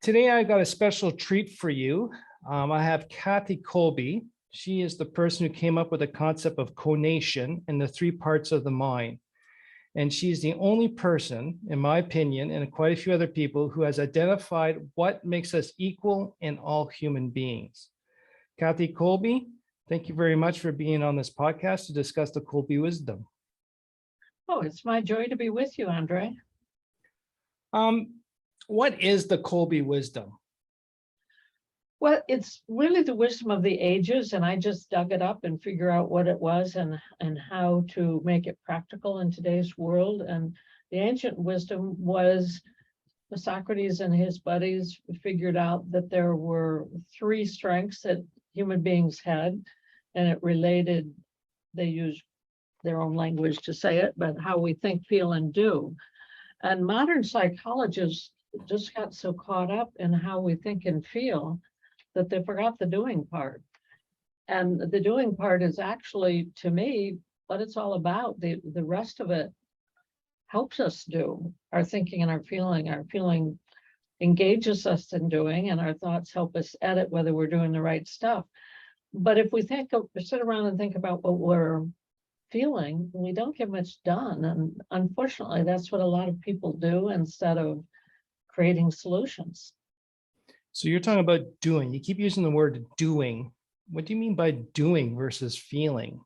Today, I got a special treat for you. I have Kathy Kolbe. She is the person who came up with the concept of conation and the three parts of the mind. And she's the only person, in my opinion, and quite a few other people, who has identified what makes us equal in all human beings. Kathy Kolbe, thank you very much for being on this podcast to discuss the Kolbe wisdom. Oh, it's my joy to be with you, Andre. What is the Kolbe wisdom? Well, it's really the wisdom of the ages, and I just dug it up and figure out what it was and how to make it practical in today's world. And the ancient wisdom was Socrates and his buddies figured out that there were three strengths that human beings had, and it related, they used their own language to say it, but how we think, feel, and do. And modern psychologists just got so caught up in how we think and feel that they forgot the doing part. And the doing part is actually, to me, what it's all about. The rest of it helps us do our thinking and our feeling. Our feeling engages us in doing, and our thoughts help us edit whether we're doing the right stuff. But if we sit around and think about what we're feeling, we don't get much done. And unfortunately, that's what a lot of people do instead of creating solutions. So you're talking about doing. You keep using the word doing. What do you mean by doing versus feeling?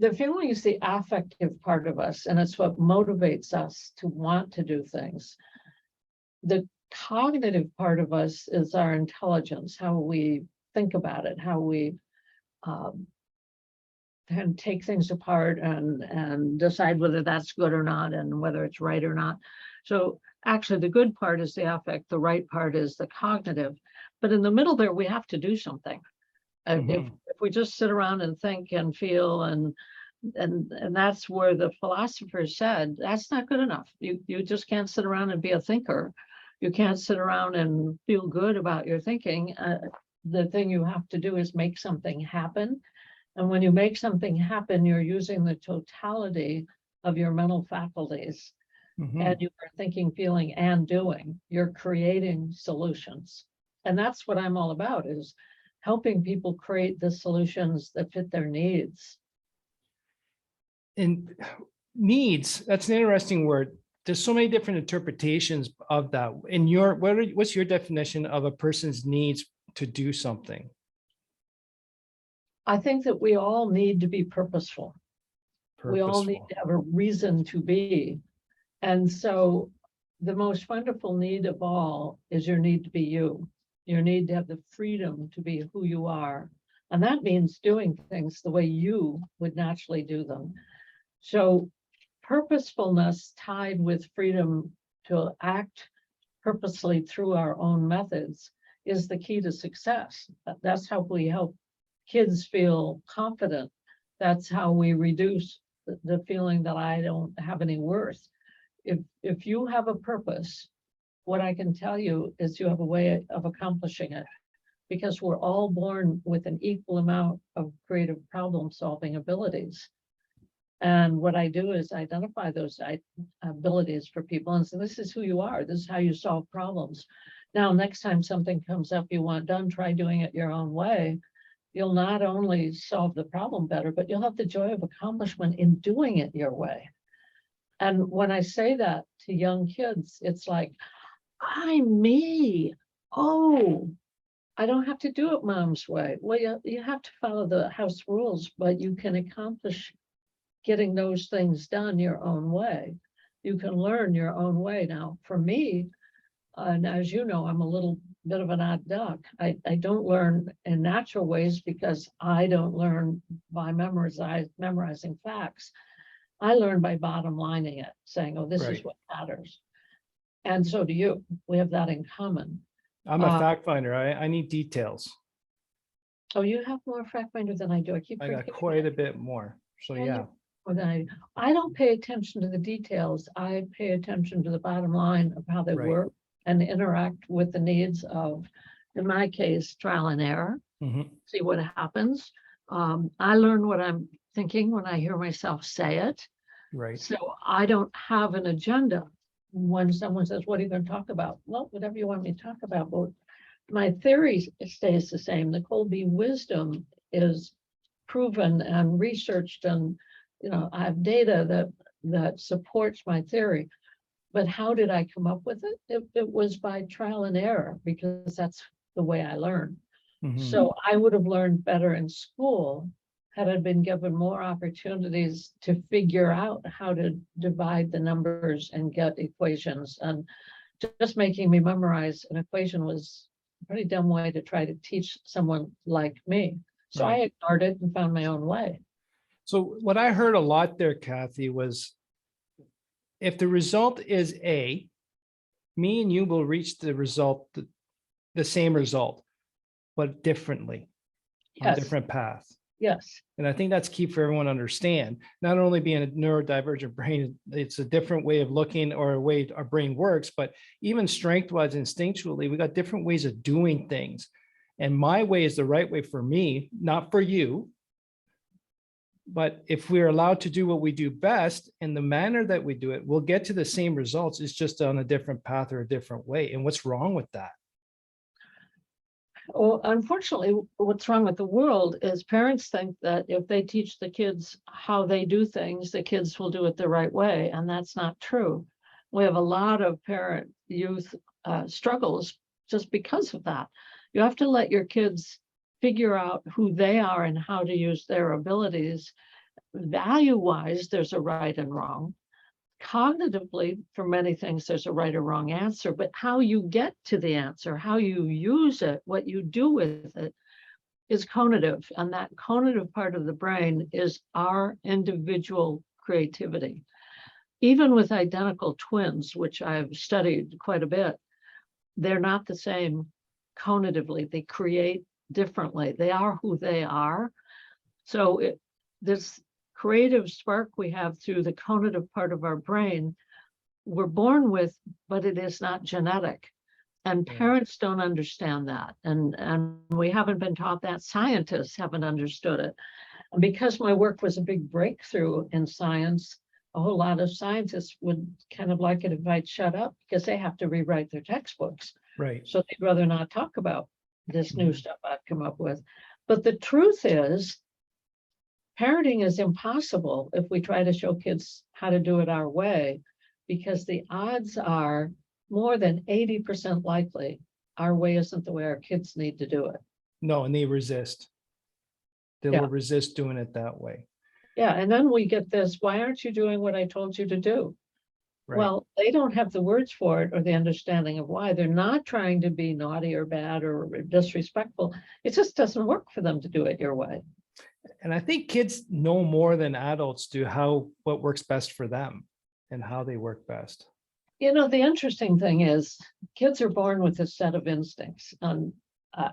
The feeling is the affective part of us, and it's what motivates us to want to do things. The cognitive part of us is our intelligence, how we think about it, how we can take things apart and decide whether that's good or not and whether it's right or not. So actually, the good part is the affect, the right part is the cognitive. But in the middle there, we have to do something. If we just sit around and think and feel and that's where the philosophers said, that's not good enough. You just can't sit around and be a thinker. You can't sit around and feel good about your thinking. The thing you have to do is make something happen. And when you make something happen, you're using the totality of your mental faculties. And you are thinking, feeling, and doing. You're creating solutions. And that's what I'm all about, is helping people create the solutions that fit their needs. And needs, that's an interesting word. There's so many different interpretations of that. In your, what's your definition of a person's needs to do something? I think that we all need to be purposeful. We all need to have a reason to be. And so the most wonderful need of all is your need to be you. Your need to have the freedom to be who you are. And that means doing things the way you would naturally do them. So purposefulness tied with freedom to act purposely through our own methods is the key to success. That's how we help kids feel confident. That's how we reduce the feeling that I don't have any worth. If you have a purpose, what I can tell you is you have a way of accomplishing it, because we're all born with an equal amount of creative problem-solving abilities. And what I do is identify those abilities for people and say, this is who you are. This is how you solve problems. Now, next time something comes up you want done, try doing it your own way. You'll not only solve the problem better, but you'll have the joy of accomplishment in doing it your way. And when I say that to young kids, it's like, I'm me. Oh, I don't have to do it mom's way. Well, you have to follow the house rules, but you can accomplish getting those things done your own way. You can learn your own way. Now, for me, and as you know, I'm a little bit of an odd duck. I don't learn in natural ways because I don't learn by memorizing facts. I learn by bottom lining it, saying, oh, this is what matters. And so do you. We have that in common. I'm a fact finder. I need details. Oh, you have more fact finder than I do. I got quite a bit more. So yeah. I don't pay attention to the details. I pay attention to the bottom line of how they work and interact with the needs of, in my case, trial and error. See what happens. I learn what I'm thinking when I hear myself say it. Right. So I don't have an agenda. when someone says, what are you going to talk about? Well, whatever you want me to talk about. But my theory stays the same. The Kolbe wisdom is proven and researched, and I have data that supports my theory. But how did I come up with it? It was by trial and error, because that's the way I learn. So I would have learned better in school had I been given more opportunities to figure out how to divide the numbers and get equations. And just making me memorize an equation was a pretty dumb way to try to teach someone like me. So I ignored it and found my own way. So what I heard a lot there, Kathy, was if the result is A, me and you will reach the result, the same result, but differently, on a different path. Yes. And I think that's key for everyone to understand. Not only being a neurodivergent brain, it's a different way of looking or a way our brain works, but even strength-wise, instinctually, we got different ways of doing things. And my way is the right way for me, not for you. But if we're allowed to do what we do best in the manner that we do it, we'll get to the same results. It's just on a different path or a different way. And what's wrong with that? Well, unfortunately, what's wrong with the world is parents think that if they teach the kids how they do things, the kids will do it the right way. And that's not true. We have a lot of parent youth struggles just because of that. You have to let your kids figure out who they are and how to use their abilities. Value-wise, there's a right and wrong. Cognitively, for many things, there's a right or wrong answer, but how you get to the answer, how you use it, what you do with it is conative. And that conative part of the brain is our individual creativity. Even with identical twins, which I've studied quite a bit, they're not the same conatively. They create differently. They are who they are. So this creative spark we have through the conative part of our brain, we're born with, but it is not genetic. And parents don't understand that. And we haven't been taught that. Scientists haven't understood it. And because my work was a big breakthrough in science, a whole lot of scientists would kind of like it if I'd shut up, because they have to rewrite their textbooks. Right. So they'd rather not talk about this new stuff I've come up with. But the truth is, parenting is impossible if we try to show kids how to do it our way, because the odds are more than 80% likely our way isn't the way our kids need to do it. No, and they resist. They will resist doing it that way. Yeah, and then we get this, why aren't you doing what I told you to do? Right. Well, they don't have the words for it or the understanding of why. They're not trying to be naughty or bad or disrespectful. It just doesn't work for them to do it your way. And I think kids know more than adults do what works best for them and how they work best. You know, the interesting thing is kids are born with a set of instincts.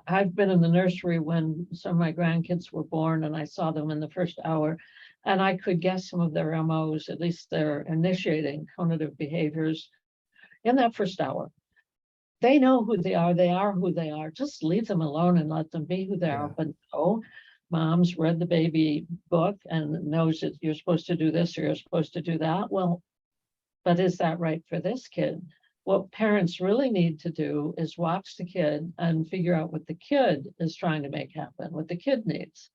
I've been in the nursery when some of my grandkids were born, and I saw them in the first hour, and I could guess some of their MOs, at least their initiating cognitive behaviors in that first hour. They know who they are who they are. Just leave them alone and let them be who they are. But no, mom's read the baby book and knows that you're supposed to do this or you're supposed to do that. Well, but is that right for this kid? What parents really need to do is watch the kid and figure out what the kid is trying to make happen, what the kid needs.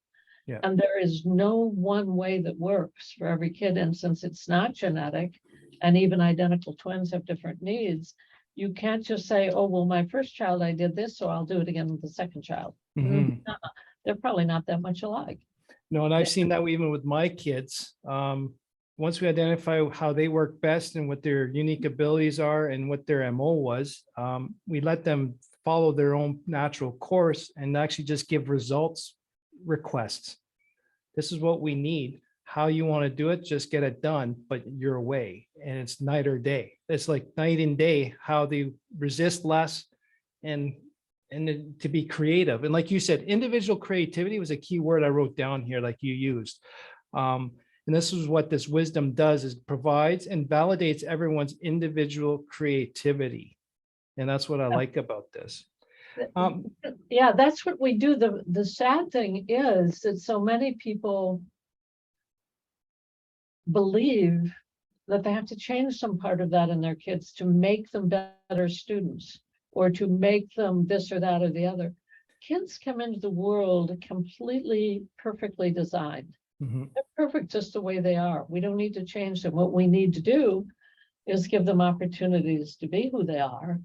Yeah. And there is no one way that works for every kid. And since it's not genetic, and even identical twins have different needs, you can't just say, oh, well, my first child, I did this, so I'll do it again with the second child. Mm-hmm. They're probably not that much alike. No, and I've seen that even with my kids. Once we identify how they work best and what their unique abilities are and what their MO was, we let them follow their own natural course and actually just give results requests. This is what we need. How you want to do it, just get it done, but your way. And it's night or day. It's like night and day, how they resist less and to be creative. And like you said, individual creativity was a key word I wrote down here, like you used. And this is what this wisdom does, is provides and validates everyone's individual creativity. And that's what I like about this. Yeah, that's what we do. The sad thing is that so many people believe that they have to change some part of that in their kids to make them better students or to make them this or that or the other. Kids come into the world completely perfectly designed. Mhm. They're perfect just the way they are. We don't need to change them. What we need to do is give them opportunities to be who they are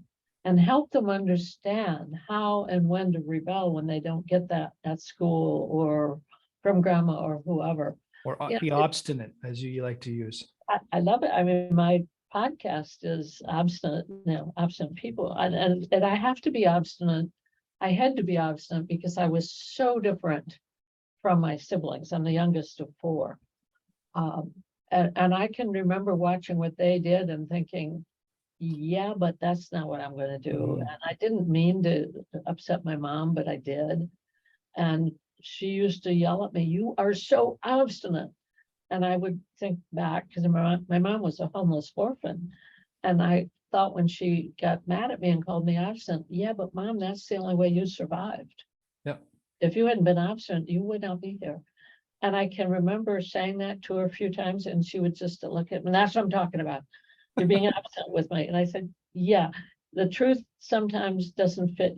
and help them understand how and when to rebel when they don't get that at school or from grandma or whoever. Or Yeah, be obstinate, as you like to use. I love it. I mean, my podcast is obstinate, obstinate people. And I have to be obstinate. I had to be obstinate because I was so different from my siblings. I'm the youngest of four. And I can remember watching what they did and thinking, yeah, but that's not what I'm going to do. Mhm. And I didn't mean to upset my mom, but I did. And she used to yell at me, "You are so obstinate." And I would think back, because my mom was a homeless orphan. And I thought when she got mad at me and called me obstinate, yeah, but Mom, that's the only way you survived. Yeah. If you hadn't been obstinate, you would not be here. And I can remember saying that to her a few times, and she would just look at me. And that's what I'm talking about. You're being obstinate with me. And I said, yeah, the truth sometimes doesn't fit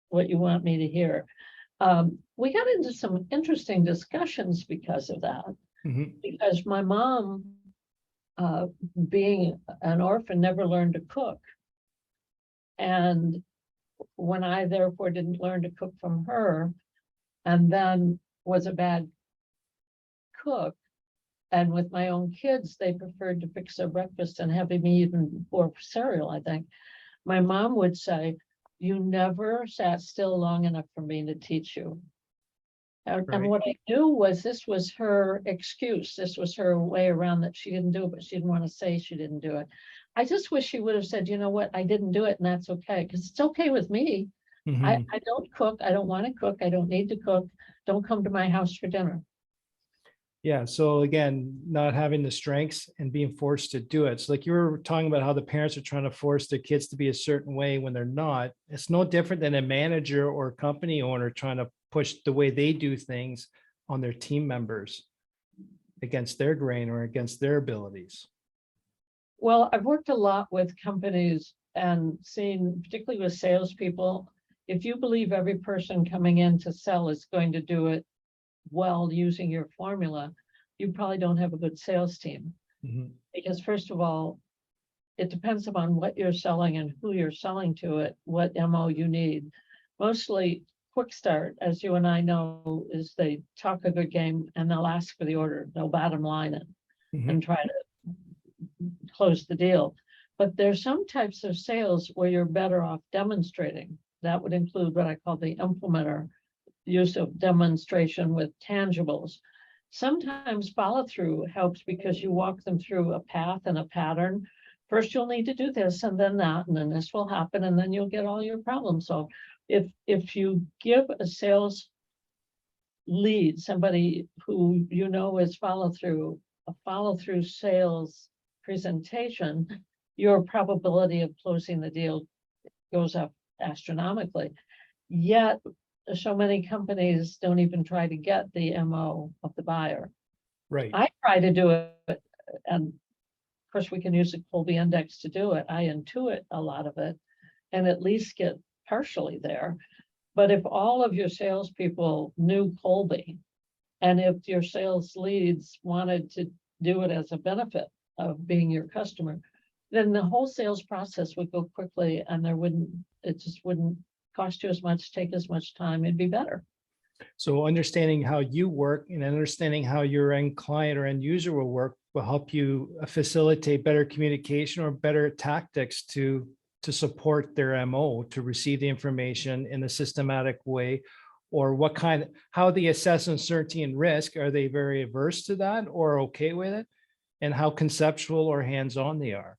what you want me to hear. We got into some interesting discussions because of that. Mhm. Because my mom, being an orphan, never learned to cook. And when I therefore didn't learn to cook from her, and then was a bad cook, and with my own kids, they preferred to fix their breakfast and have me even for cereal, I think. My mom would say, "You never sat still long enough for me to teach you." And Right. what I knew was this was her excuse. This was her way around that she didn't do it, but she didn't want to say she didn't do it. I just wish she would have said, you know what, I didn't do it and that's okay, because it's okay with me. Mhm. I don't cook. I don't want to cook. I don't need to cook. Don't come to my house for dinner. Yeah. So again, not having the strengths and being forced to do it. So like you were talking about how the parents are trying to force their kids to be a certain way when they're not. It's no different than a manager or company owner trying to push the way they do things on their team members against their grain or against their abilities. Well, I've worked a lot with companies and seen, particularly with salespeople, if you believe every person coming in to sell is going to do it well using your formula, you probably don't have a good sales team. Mhm. Because first of all, it depends upon what you're selling and who you're selling to it, what MO you need. Mostly quick start, as you and I know, is they talk a good game and they'll ask for the order. They'll bottom line it Mhm. and try to close the deal. But there's some types of sales where you're better off demonstrating. That would include what I call the implementer, use of demonstration with tangibles. Sometimes follow through helps because you walk them through a path and a pattern. First, you'll need to do this and then that, and then this will happen, and then you'll get all your problems solved. If you give a sales lead, somebody who you know is a follow through sales presentation, your probability of closing the deal goes up astronomically. Yet, so many companies don't even try to get the MO of the buyer. Right. I try to do it, and of course we can use the Kolbe index to do it. I intuit a lot of it and at least get partially there. But if all of your salespeople knew Kolbe, and if your sales leads wanted to do it as a benefit of being your customer, then the whole sales process would go quickly and it just wouldn't cost you as much, take as much time, it'd be better. So understanding how you work and understanding how your end client or end user will work will help you facilitate better communication or better tactics to support their MO, to receive the information in a systematic way, or how they assess uncertainty and risk. Are they very averse to that or okay with it? And how conceptual or hands-on they are.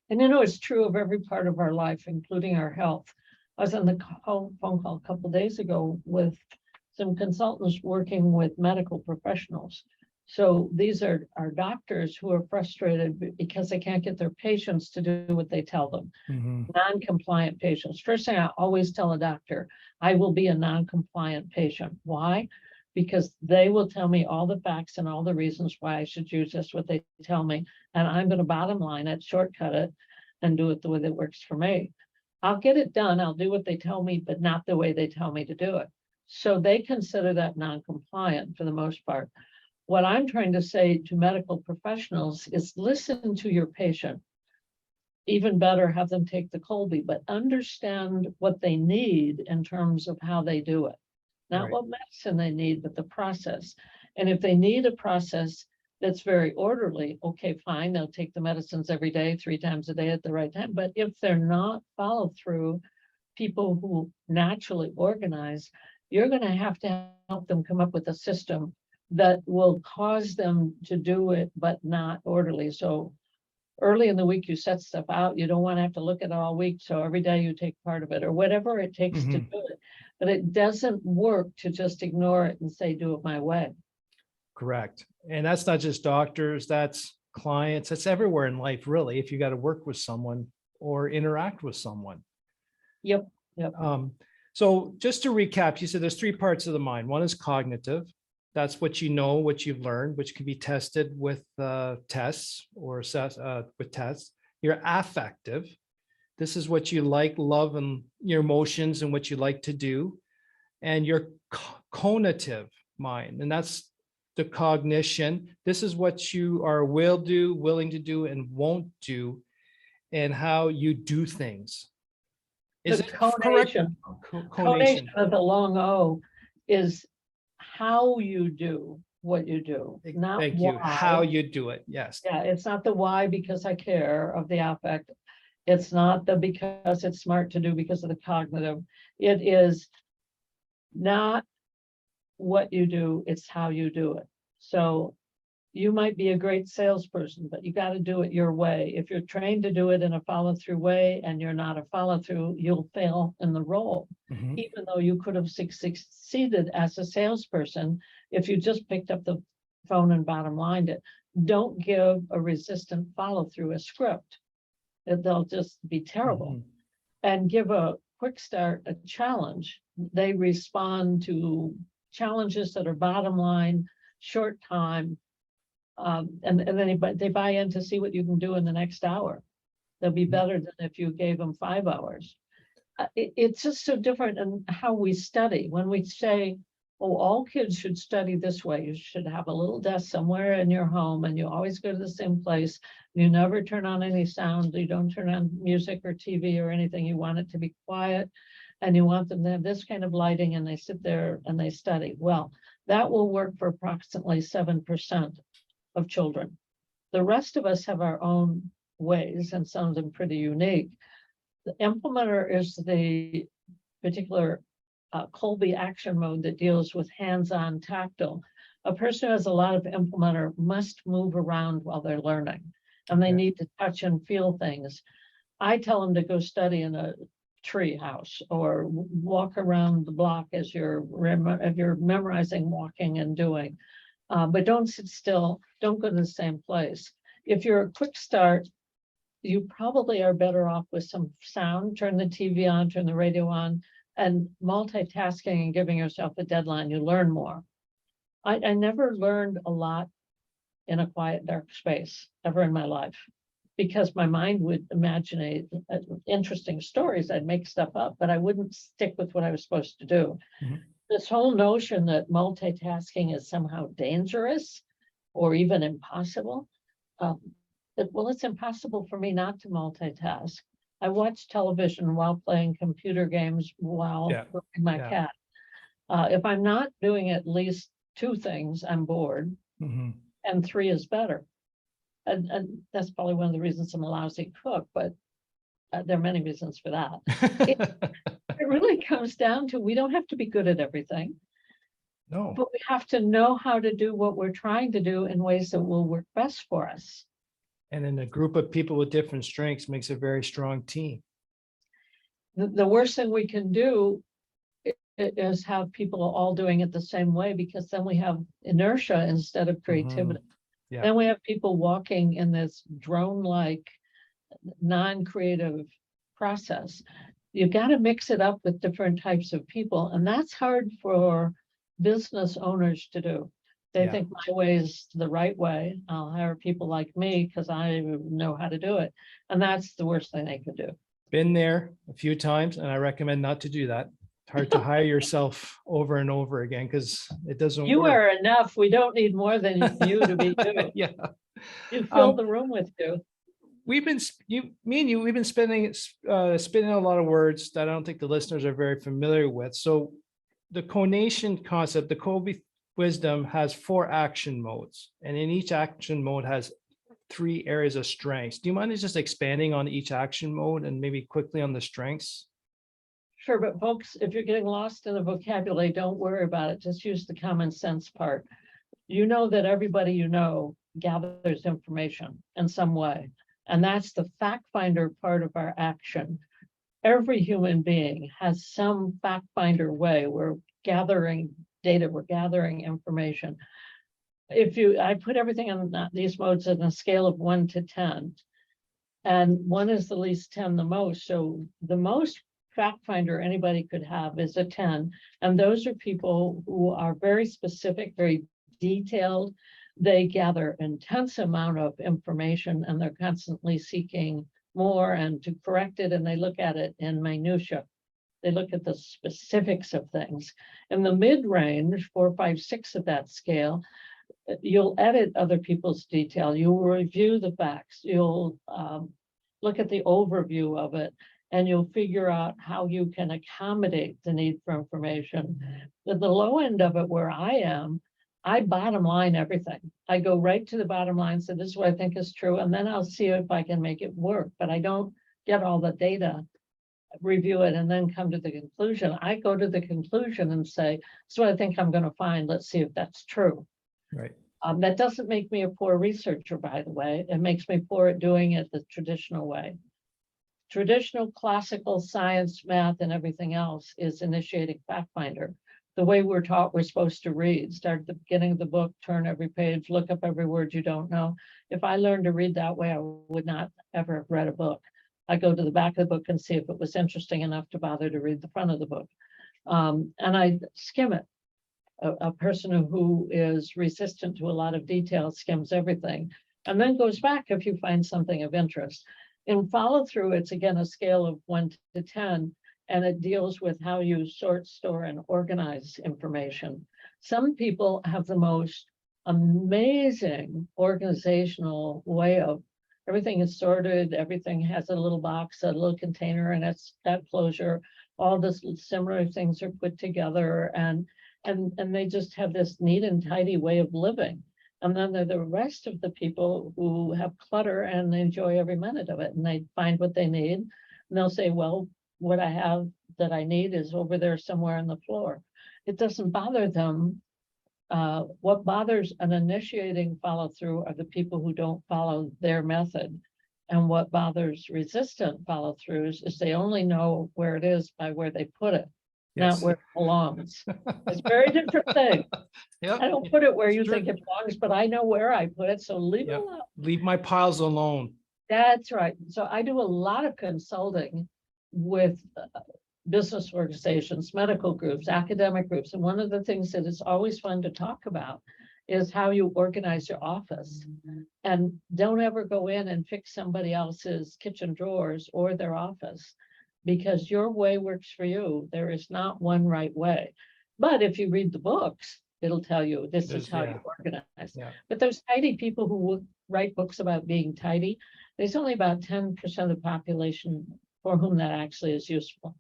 And it's true of every part of our life, including our health. I was on the phone call a couple of days ago with some consultants working with medical professionals. So these are doctors who are frustrated because they can't get their patients to do what they tell them. Mhm. Non-compliant patients. First thing I always tell a doctor, I will be a non-compliant patient. Why? because they will tell me all the facts and all the reasons why I should use just what they tell me. And I'm going to bottom line it, shortcut it, and do it the way that works for me. I'll get it done. I'll do what they tell me, but not the way they tell me to do it. So they consider that non-compliant for the most part. What I'm trying to say to medical professionals is listen to your patient. Even better, have them take the Kolbe, but understand what they need in terms of how they do it. Not Right. what medicine they need, but the process. And if they need a process that's very orderly, okay, fine, they'll take the medicines every day, 3 times a day at the right time. But if they're not followed through, people who naturally organize, you're going to help them come up with a system that will cause them to do it, but not orderly. So early in the week, you set stuff out. You don't want to have to look at it all week. So every day you take part of it or whatever it takes to do it. But it doesn't work to just ignore it and say, do it my way. Correct. And that's not just doctors, that's clients, that's everywhere in life, really, if you got to work with someone or interact with someone. Yep. So just to recap, you said there's 3 parts of the mind. One is cognitive. That's what you know, what you've learned, which can be tested with tests or with tests. You're affective. This is what you like, love, and your emotions and what you like to do. And your conative mind, and that's the cognition. This is what you are willing to do, and won't do, and how you do things. Is it correct? Conation with a long O is how you do what you do, not Thank why. you. How you do it. Yes. Yeah, it's not the why because I care of the affect. It's not the because it's smart to do because of the cognitive. It is not what you do, it's how you do it. So you might be a great salesperson, but you got to do it your way. If you're trained to do it in a follow-through way and you're not a follow-through, you'll fail in the role. Even though you could have succeeded as a salesperson if you just picked up the phone and bottom lined it. Don't give a resistant follow-through a script. They'll just be terrible. And give a quick start a challenge. They respond to challenges that are bottom line, short time, and then they buy in to see what you can do in the next hour. They'll be better than if you gave them 5 hours. It's just so different in how we study. When we say, oh, all kids should study this way, you should have a little desk somewhere in your home and you always go to the same place. You never turn on any sound. You don't turn on music or TV or anything. You want it to be quiet and you want them to have this kind of lighting and they sit there and they study. Well, that will work for approximately 7% of children. The rest of us have our own ways and some of them pretty unique. The implementer is the particular Kolbe action mode that deals with hands-on tactile. A person who has a lot of implementer must move around while they're learning and they need to touch and feel things. I tell them to go study in a tree house or walk around the block as you're memorizing, walking and doing. But don't sit still, don't go to the same place. If you're a quick start, you probably are better off with some sound, turn the TV on, turn the radio on, and multitasking and giving yourself a deadline, you learn more. I never learned a lot in a quiet, dark space ever in my life because my mind would imagine interesting stories. I'd make stuff up, but I wouldn't stick with what I was supposed to do. This whole notion that multitasking is somehow dangerous or even impossible. It's impossible for me not to multitask. I watch television while playing computer games while working my cat. If I'm not doing at least 2 things, I'm bored, and 3 is better. And that's probably one of the reasons I'm a lousy cook, but there are many reasons for that. It really comes down to we don't have to be good at everything. No. But we have to know how to do what we're trying to do in ways that will work best for us. And in a group of people with different strengths makes a very strong team. The worst thing we can do is have people all doing it the same way because then we have inertia instead of creativity. Then we have people walking in this drone-like, non-creative process. You've got to mix it up with different types of people. And that's hard for business owners to do. They Yeah. think my way is the right way. I'll hire people like me because I know how to do it. And that's the worst thing they could do. Been there a few times, and I recommend not to do that. It's hard to hire yourself over and over again because it doesn't You work. are enough. We don't need more than you to be you. Yeah. You fill the room with you. We've been, me and you, we've been spinning a lot of words that I don't think the listeners are very familiar with. So the conation concept, the Kolbe wisdom has 4 action modes, and in each action mode has 3 areas of strengths. Do you mind just expanding on each action mode and maybe quickly on the strengths? Sure, but folks, if you're getting lost in the vocabulary, don't worry about it. Just use the common sense part. You know that everybody you know gathers information in some way. And that's the fact finder part of our action. Every human being has some fact finder way. We're gathering data, we're gathering information. I put everything on these modes on a scale of 1 to 10, and 1 is the least, 10 the most. So the most fact finder anybody could have is a 10. And those are people who are very specific, very detailed. They gather intense amount of information and they're constantly seeking more and to correct it. And they look at it in minutia. They look at the specifics of things. In the mid-range, 4, 5, 6 of that scale, you'll edit other people's detail. You'll review the facts. You'll look at the overview of it, and you'll figure out how you can accommodate the need for information. At the low end of it, where I am, I bottom line everything. I go right to the bottom line, so this is what I think is true, and then I'll see if I can make it work. But I don't get all the data, review it, and then come to the conclusion. I go to the conclusion and say, this is what I think I'm going to find. Let's see if that's true. Right. That doesn't make me a poor researcher, by the way. It makes me poor at doing it the traditional way. Traditional classical science, math, and everything else is initiating fact finder. The way we're taught we're supposed to read, start at the beginning of the book, turn every page, look up every word you don't know. If I learned to read that way, I would not ever have read a book. I go to the back of the book and see if it was interesting enough to bother to read the front of the book. And I skim it. A person who is resistant to a lot of detail skims everything and then goes back if you find something of interest. In follow through, it's again a scale of 1 to 10, and it deals with how you sort, store, and organize information. Some people have the most amazing organizational way of everything is sorted, everything has a little box, a little container, and it's that closure. All this similar things are put together, and they just have this neat and tidy way of living. And then there are the rest of the people who have clutter and they enjoy every minute of it, and they find what they need. And they'll say, well, what I have that I need is over there somewhere on the floor. It doesn't bother them. What bothers an initiating follow through are the people who don't follow their method. And what bothers resistant follow throughs is they only know where it is by where they put it. Not where it belongs. It's a very different thing. Yep. I don't put it where you Sure. think it belongs, but I know where I put it, so leave it Yep. alone. Leave my piles alone. That's right. So I do a lot of consulting with business organizations, medical groups, academic groups. And one of the things that is always fun to talk about is how you organize your office. And don't ever go in and fix somebody else's kitchen drawers or their office, because your way works for you. There is not one right way. But if you read the books, it'll tell you this is how you organize. Yeah. But those tidy people who write books about being tidy, there's only about 10% of the population for whom that actually is useful.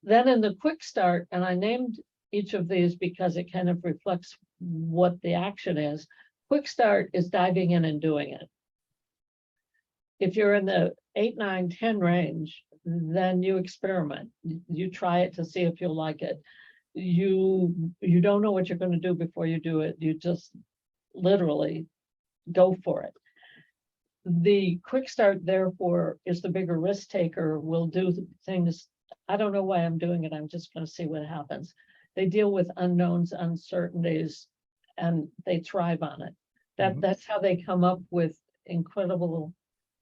Then in the quick start, and I named each of these because it kind of reflects what the action is. Quick start is diving in and doing it. If you're in the 8, 9, 10 range, then you experiment. You try it to see if you'll like it. You don't know what you're going to do before you do it. You just literally go for it. The quick start, therefore, is the bigger risk taker, will do things. I don't know why I'm doing it. I'm just going to see what happens. They deal with unknowns, uncertainties, and they thrive on it. That's how they come up with incredible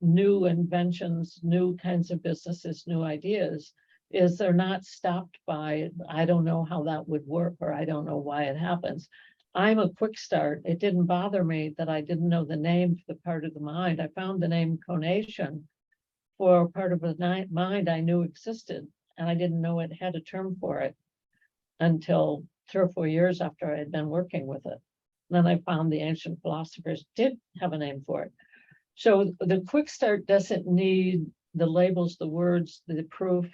new inventions, new kinds of businesses, new ideas, is they're not stopped by, I don't know how that would work, or I don't know why it happens. I'm a quick start. It didn't bother me that I didn't know the name for the part of the mind. I found the name conation for part of the mind I knew existed, and I didn't know it had a term for it until 3 or 4 years after I had been working with it. Then I found the ancient philosophers did have a name for it. So the quick start doesn't need the labels, the words, the proof.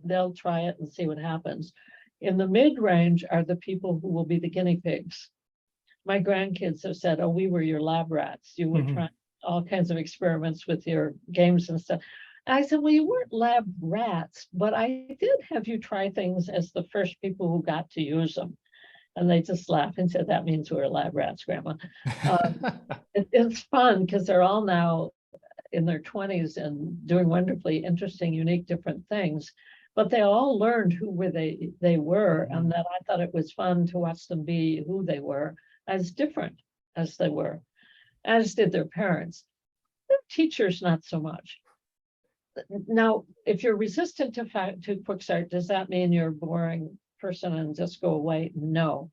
They'll try it and see what happens. In the mid-range are the people who will be the guinea pigs. My grandkids have said, oh, we were your lab rats. You were trying all kinds of experiments with your games and stuff. I said, well, you weren't lab rats, but I did have you try things as the first people who got to use them. And they just laughed and said, that means we're lab rats, Grandma. It's fun because they're all now in their 20s and doing wonderfully interesting, unique, different things. But they all learned who they were, and that I thought it was fun to watch them be who they were, as different as they were, as did their parents. Their teachers, not so much. Now, if you're resistant to quick start, does that mean you're a boring person and just go away? No.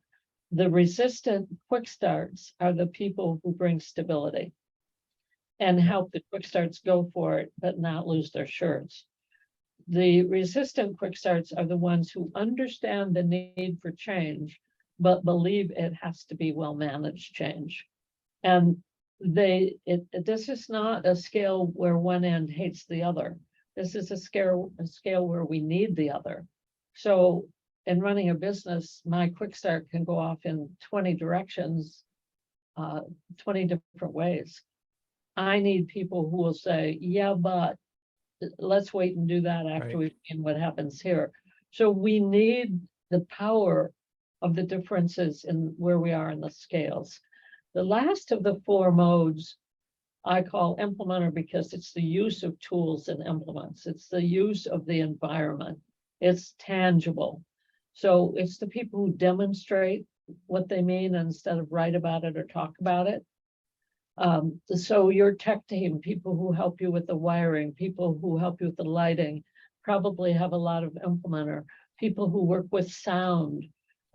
The resistant quick starts are the people who bring stability and help the quick starts go for it, but not lose their shirts. The resistant quick starts are the ones who understand the need for change, but believe it has to be well-managed change. And this is not a scale where one end hates the other. This is a scale where we need the other. So in running a business, my quick start can go off in 20 directions, 20 different ways. I need people who will say, yeah, but let's wait and do that after we've seen what happens here. So we need the power of the differences in where we are in the scales. The last of the 4 modes I call implementer because it's the use of tools and implements. It's the use of the environment. It's tangible. So it's the people who demonstrate what they mean instead of write about it or talk about it. So your tech team, people who help you with the wiring, people who help you with the lighting, probably have a lot of implementer. People who work with sound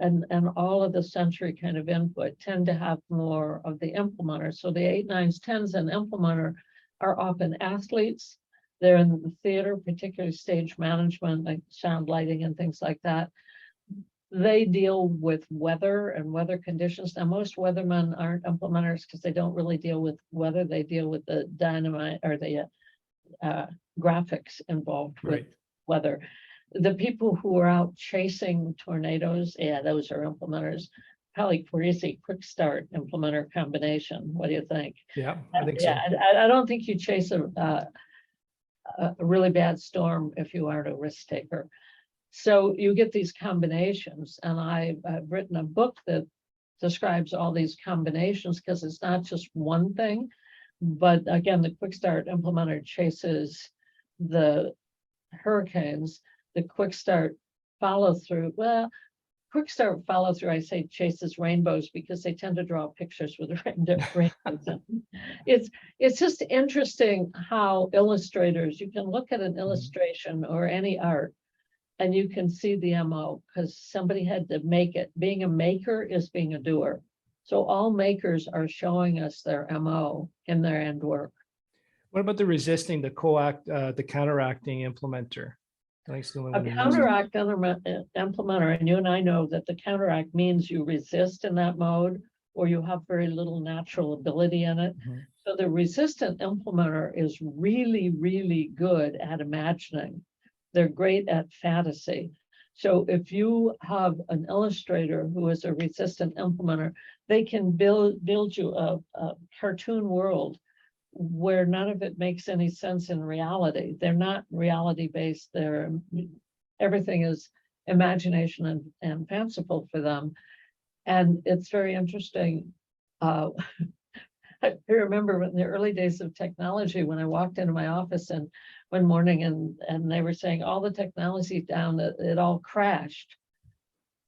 and all of the sensory kind of input tend to have more of the implementer. So the 8, 9s, 10s and implementer are often athletes. They're in the theater, particularly stage management, like sound, lighting, and things like that. They deal with weather and weather conditions. Now, most weathermen aren't implementers because they don't really deal with weather. They deal with the dynamite or the graphics involved with weather. The people who are out chasing tornadoes, yeah, those are implementers. Probably crazy quick start implementer combination. What do you think? Yeah, I think so. I don't think you chase a really bad storm if you aren't a risk taker. So you get these combinations, and I've written a book that describes all these combinations because it's not just one thing. But again, the quick start implementer chases the hurricanes. The quick start follow through. Well, quick start follow through, I say chases rainbows because they tend to draw pictures with rainbows. It's just interesting how illustrators, you can look at an illustration or any art and you can see the MO because somebody had to make it. Being a maker is being a doer. So all makers are showing us their MO in their end work. What about the resisting, the counteracting implementer? A counteract implementer, and you and I know that the counteract means you resist in that mode or you have very little natural ability in it. So the resistant implementer is really, really good at imagining. They're great at fantasy. So if you have an illustrator who is a resistant implementer, they can build you a cartoon world where none of it makes any sense in reality. They're not reality-based. Everything is imagination and fanciful for them. And it's very interesting. I remember in the early days of technology when I walked into my office and one morning and they were saying all the technology down, it all crashed.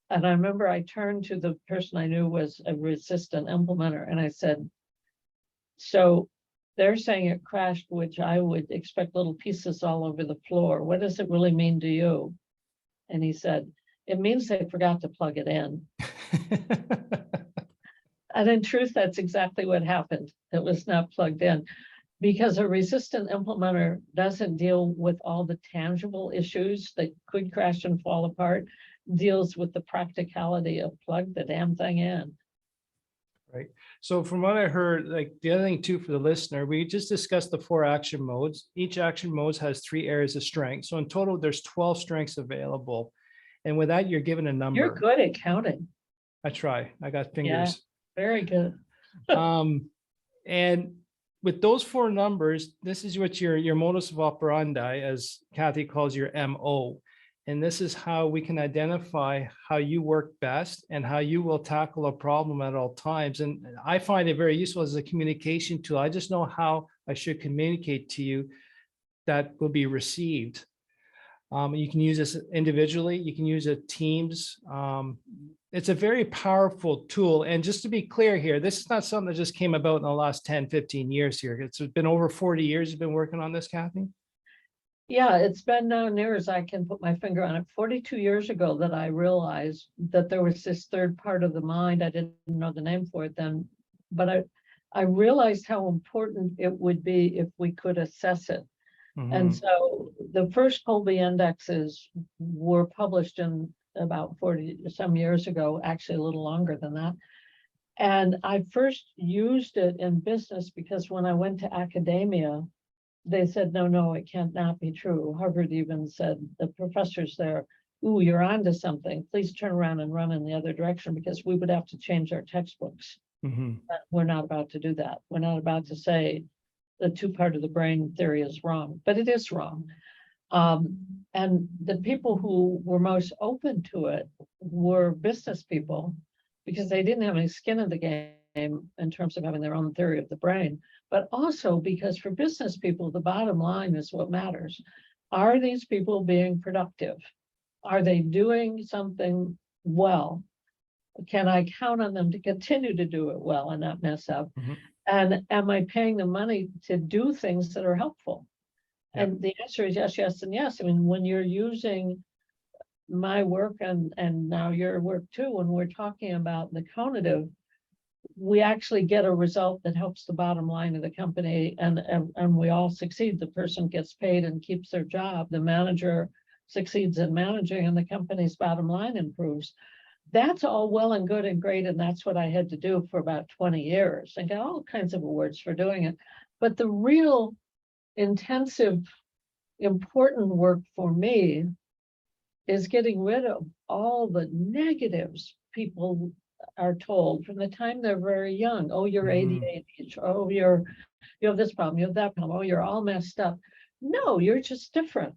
And I remember I turned to the person I knew was a resistant implementer and I said, so They're saying it crashed, which I would expect little pieces all over the floor. What does it really mean to you? And he said, it means they forgot to plug it in. And in truth, that's exactly what happened. It was not plugged in because a resistant implementer doesn't deal with all the tangible issues that could crash and fall apart, deals with the practicality of plug the damn thing in. Right. So from what I heard, like the other thing too, for the listener, we just discussed the 4 action modes. Each action mode has 3 areas of strength. So in total, there's 12 strengths available. And with that, you're given a number. You're good at counting. I try. I got fingers. Yeah, very good. And with those 4 numbers, this is what your modus operandi, as Kathy calls your MO. And this is how we can identify how you work best and how you will tackle a problem at all times. And I find it very useful as a communication tool. I just know how I should communicate to you that will be received. You can use this individually, you can use it teams. It's a very powerful tool. And just to be clear here, this is not something that just came about in the last 10, 15 years here. It's been over 40 years you've been working on this, Kathy? Yeah, it's been now near as I can put my finger on it. 42 years ago that I realized that there was this third part of the mind. I didn't know the name for it then, but I realized how important it would be if we could assess it. And so the first Kolbe indexes were published in about 40 some years ago, actually a little longer than that. And I first used it in business because when I went to academia, they said, no, it can't not be true. Harvard even said, the professors there, ooh, you're onto something. Please turn around and run in the other direction because we would have to change our textbooks. But we're not about to do that. We're not about to say the 2-part of the brain theory is wrong, but it is wrong. And the people who were most open to it were business people because they didn't have any skin in the game in terms of having their own theory of the brain, but also because for business people, the bottom line is what matters. Are these people being productive? Are they doing something well? Can I count on them to continue to do it well and not mess up? And am I paying them money to do things that are helpful? And the answer is yes, yes, and yes. I mean, when you're using my work and now your work too, when we're talking about the conative, we actually get a result that helps the bottom line of the company and we all succeed. The person gets paid and keeps their job. The manager succeeds in managing and the company's bottom line improves. That's all well and good and great. And that's what I had to do for about 20 years and got all kinds of awards for doing it. But the real intensive, important work for me is getting rid of all the negatives people are told from the time they're very young. Oh, you're ADHD. Oh, you have this problem, you have that problem. Oh, you're all messed up. No, you're just different.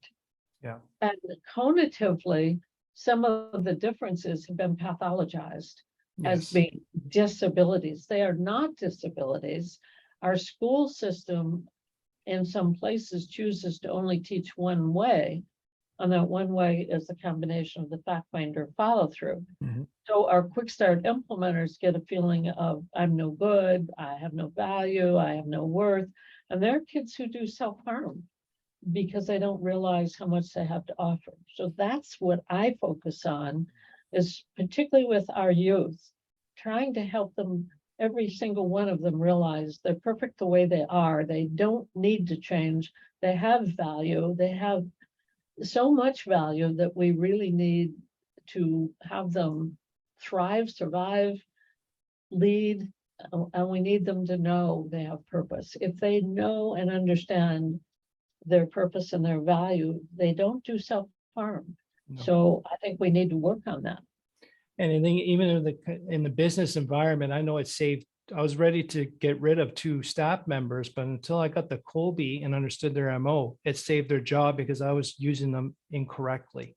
Yeah. And cognitively, some of the differences have been pathologized as being disabilities. They are not disabilities. Our school system in some places chooses to only teach one way. And that one way is the combination of the fact finder follow through. So our quick start implementers get a feeling of I'm no good, I have no value, I have no worth. And there are kids who do self-harm because they don't realize how much they have to offer. So that's what I focus on, is particularly with our youth, trying to help them, every single one of them realize they're perfect the way they are. They don't need to change. They have value. They have so much value that we really need to have them thrive, survive, lead, and we need them to know they have purpose. If they know and understand their purpose and their value, they don't do self-harm. So I think we need to work on that. And I think even in the business environment, I know it saved, I was ready to get rid of 2 staff members, but until I got the Kolbe and understood their MO, it saved their job because I was using them incorrectly.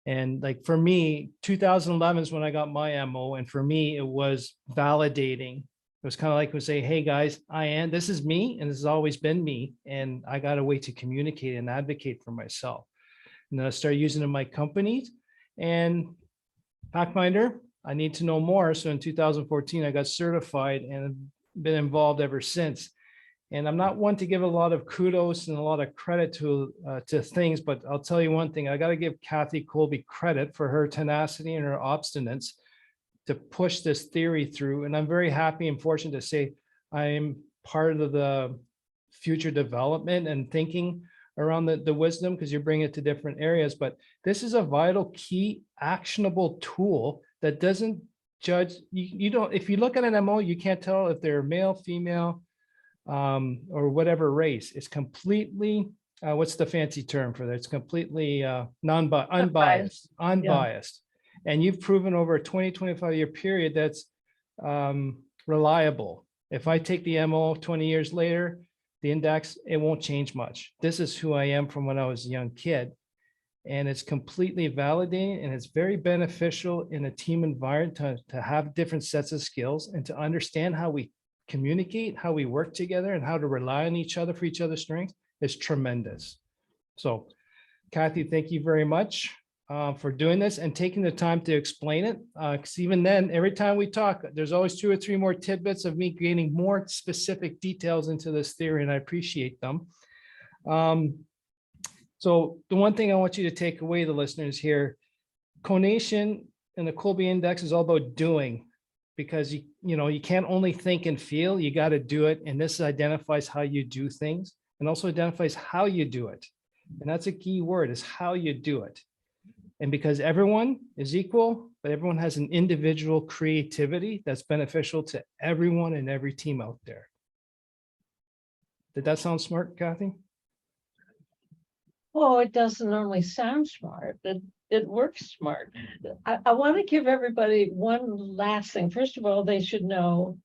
And like for me, 2011 is when I got my MO. And for me, it was validating. It was kind of like we say, hey guys, this is me and this has always been me. And I got a way to communicate and advocate for myself. And then I started using it in my companies and Pathfinder, I need to know more. So in 2014, I got certified and been involved ever since. And I'm not one to give a lot of kudos and a lot of credit to things, but I'll tell you one thing, I got to give Kathy Kolbe credit for her tenacity and her obstinance to push this theory through. And I'm very happy and fortunate to say I'm part of the future development and thinking around the wisdom, because you bring it to different areas. But this is a vital, key, actionable tool that doesn't judge. You don't, if you look at an MO, you can't tell if they're male, female, or whatever race. It's completely, what's the fancy term for that? It's completely unbiased. And you've proven over a 25 year period that's reliable. If I take the MO 20 years later, the index, it won't change much. This is who I am from when I was a young kid. And it's completely validating, and it's very beneficial in a team environment to have different sets of skills and to understand how we communicate, how we work together, and how to rely on each other for each other's strengths is tremendous. So Kathy, thank you very much for doing this and taking the time to explain it. Because even then, every time we talk, there's always 2 or 3 more tidbits of me gaining more specific details into this theory, and I appreciate them. So the one thing I want you to take away, the listeners here, conation and the Kolbe index is all about doing, because you can't only think and feel, you got to do it. And this identifies how you do things and also identifies how you do it. And that's a key word, is how you do it. And because everyone is equal, but everyone has an individual creativity that's beneficial to everyone and every team out there. Did that sound smart, Kathy? Oh, it doesn't only sound smart, it works smart. I want to give everybody one last thing. First of all, they should know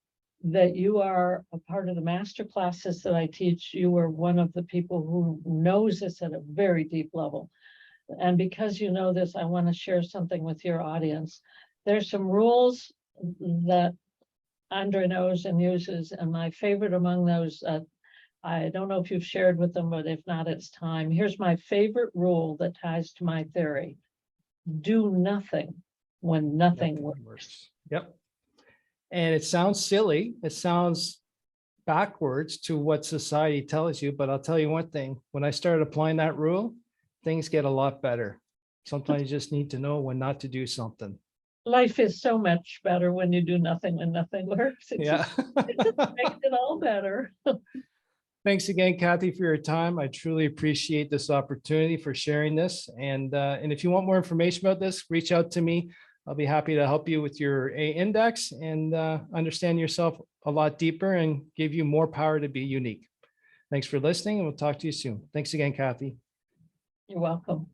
that you are a part of the master classes that I teach. You are one of the people who knows this at a very deep level. And because you know this, I want to share something with your audience. There's some rules that Andre knows and uses, and my favorite among those, I don't know if you've shared with them, but if not, it's time. Here's my favorite rule that ties to my theory. Do nothing when nothing works. Yep. And it sounds silly. It sounds backwards to what society tells you, but I'll tell you one thing. When I started applying that rule, things get a lot better. Sometimes you just need to know when not to do something. Life is so much better when you do nothing when nothing works. It just makes it all better. Thanks again, Kathy, for your time. I truly appreciate this opportunity for sharing this. And if you want more information about this, reach out to me. I'll be happy to help you with your A index and understand yourself a lot deeper and give you more power to be unique. Thanks for listening, and we'll talk to you soon. Thanks again, Kathy. You're welcome.